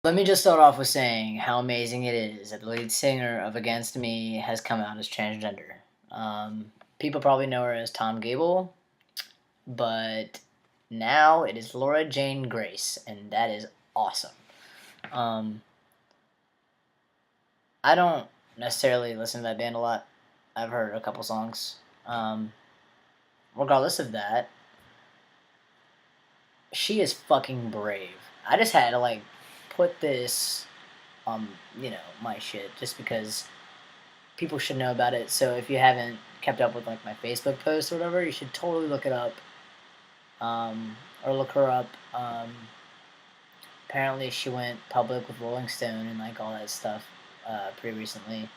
Let me just start off with saying how amazing it is that the lead singer of Against Me has come out as transgender. People probably know her as Tom Gable, but now it is Laura Jane Grace, and that is awesome. Um, I don't necessarily listen to that band a lot. I've heard a couple songs. Um, Regardless of that, she is fucking brave. I just had to put this my shit just because people should know about it. So if you haven't kept up with my Facebook posts or whatever, you should totally look it up, or look her up. Apparently, she went public with Rolling Stone and all that stuff pretty recently,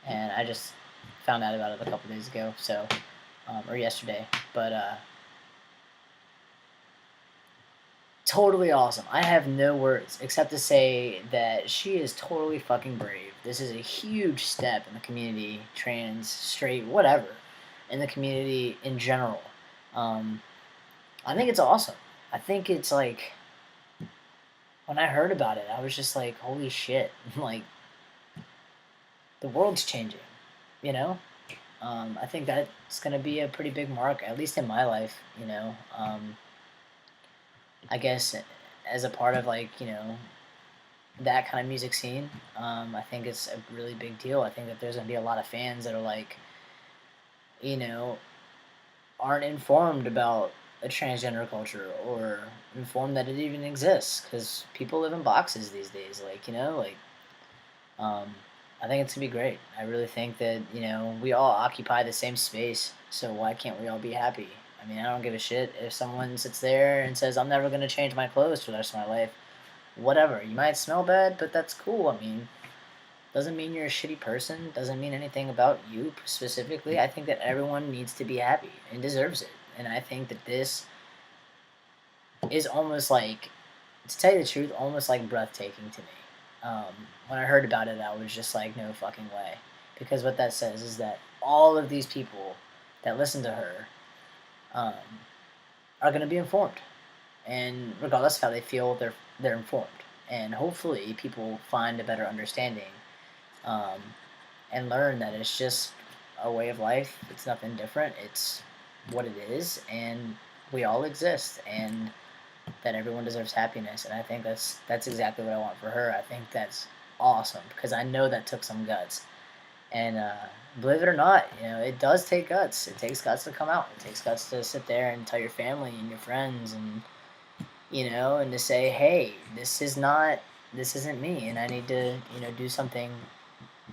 and I just found out about it a couple days ago, so or yesterday. But totally awesome. I have no words except to say that she is totally fucking brave. This is a huge step in the community, trans, straight, whatever, in the community in general. Um, I think it's awesome. I think it's when I heard about it, I was just like, holy shit. The world's changing, you know? I think that's going to be a pretty big mark, at least in my life, you know? I guess as a part of that kind of music scene, I think it's a really big deal. I think that there's gonna be a lot of fans that are you know, aren't informed about a transgender culture or informed that it even exists because people live in boxes these days. Um, I think it's gonna be great. I really think that we all occupy the same space, so why can't we all be happy? I mean, I don't give a shit if someone sits there and says, "I'm never gonna change my clothes for the rest of my life." Whatever. You might smell bad, but that's cool. I mean, doesn't mean you're a shitty person. Doesn't mean anything about you specifically. I think that everyone needs to be happy and deserves it. And I think that this is almost to tell you the truth, almost breathtaking to me. When I heard about it, I was just like, no fucking way. Because what that says is that all of these people that listen to her um, are going to be informed. And regardless of how they feel, they're informed. And hopefully people find a better understanding, um, and learn that it's just a way of life. It's nothing different. It's what it is, and we all exist, and that everyone deserves happiness. And I think that's exactly what I want for her. I think that's awesome because I know that took some guts. And believe it or not, it does take guts. It takes guts to come out. It takes guts to sit there and tell your family and your friends and and to say, hey, this isn't me, and I need to, do something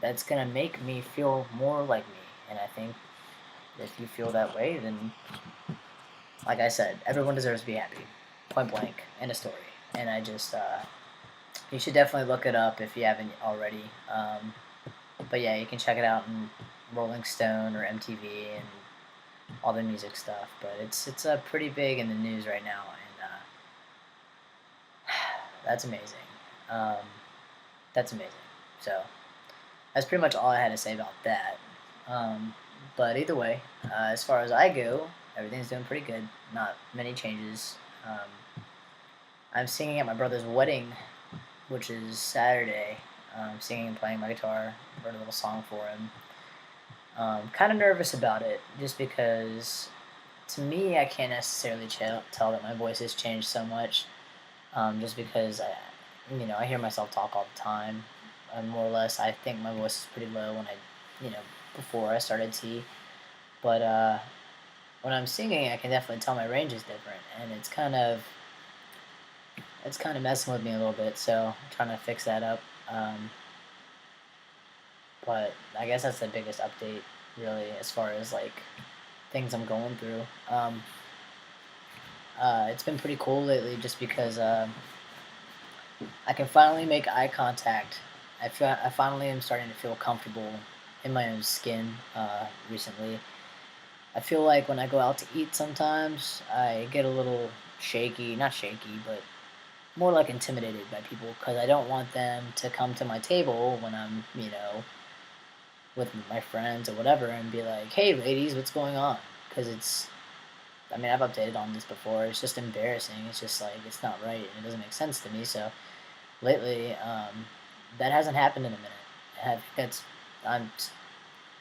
that's gonna make me feel more like me. And I think if you feel that way, then, like I said, everyone deserves to be happy, point blank, end of story. And I just, you should definitely look it up if you haven't already. But yeah, you can check it out in Rolling Stone or MTV and all the music stuff. But it's pretty big in the news right now, and that's amazing. Um, that's amazing. So that's pretty much all I had to say about that. Um, but either way, as far as I go, everything's doing pretty good. Not many changes. I'm singing at my brother's wedding, which is Saturday. Singing and playing my guitar, wrote a little song for him. Kind of nervous about it, just because to me, I can't necessarily tell that my voice has changed so much. Just because I hear myself talk all the time. More or less, I think my voice is pretty low when before I started T. But when I'm singing, I can definitely tell my range is different, and it's kind of messing with me a little bit. So I'm trying to fix that up. But I guess that's the biggest update, really, as far as things I'm going through. It's been pretty cool lately, just because I can finally make eye contact. I finally am starting to feel comfortable in my own skin recently. I feel like when I go out to eat sometimes, I get a little shaky, not shaky, but more intimidated by people because I don't want them to come to my table when I'm, with my friends or whatever and be like, hey, ladies, what's going on? Because I mean, I've updated on this before. It's just embarrassing. It's just it's not right and it doesn't make sense to me. So lately, that hasn't happened in a minute. That's I'm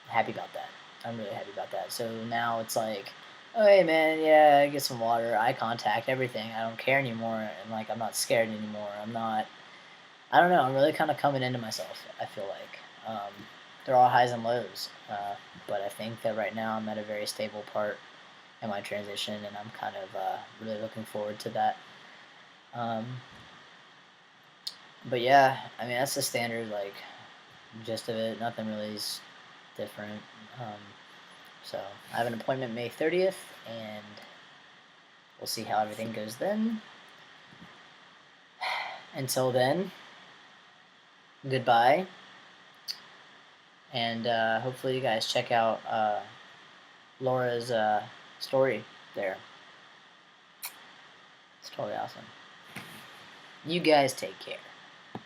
happy about that. I'm really happy about that. So now it's like, oh hey man, yeah, get some water, eye contact, everything. I don't care anymore, and like I'm not scared anymore. I'm not. I don't know. I'm really kind of coming into myself. I feel like there are highs and lows, but I think that right now I'm at a very stable part in my transition, and I'm kind of really looking forward to that. Um, but yeah, I mean that's the standard like gist of it. Nothing really is different. Um, so I have an appointment May 30th, and we'll see how everything goes then. Until then, goodbye, and hopefully you guys check out Laura's story there. It's totally awesome. You guys take care.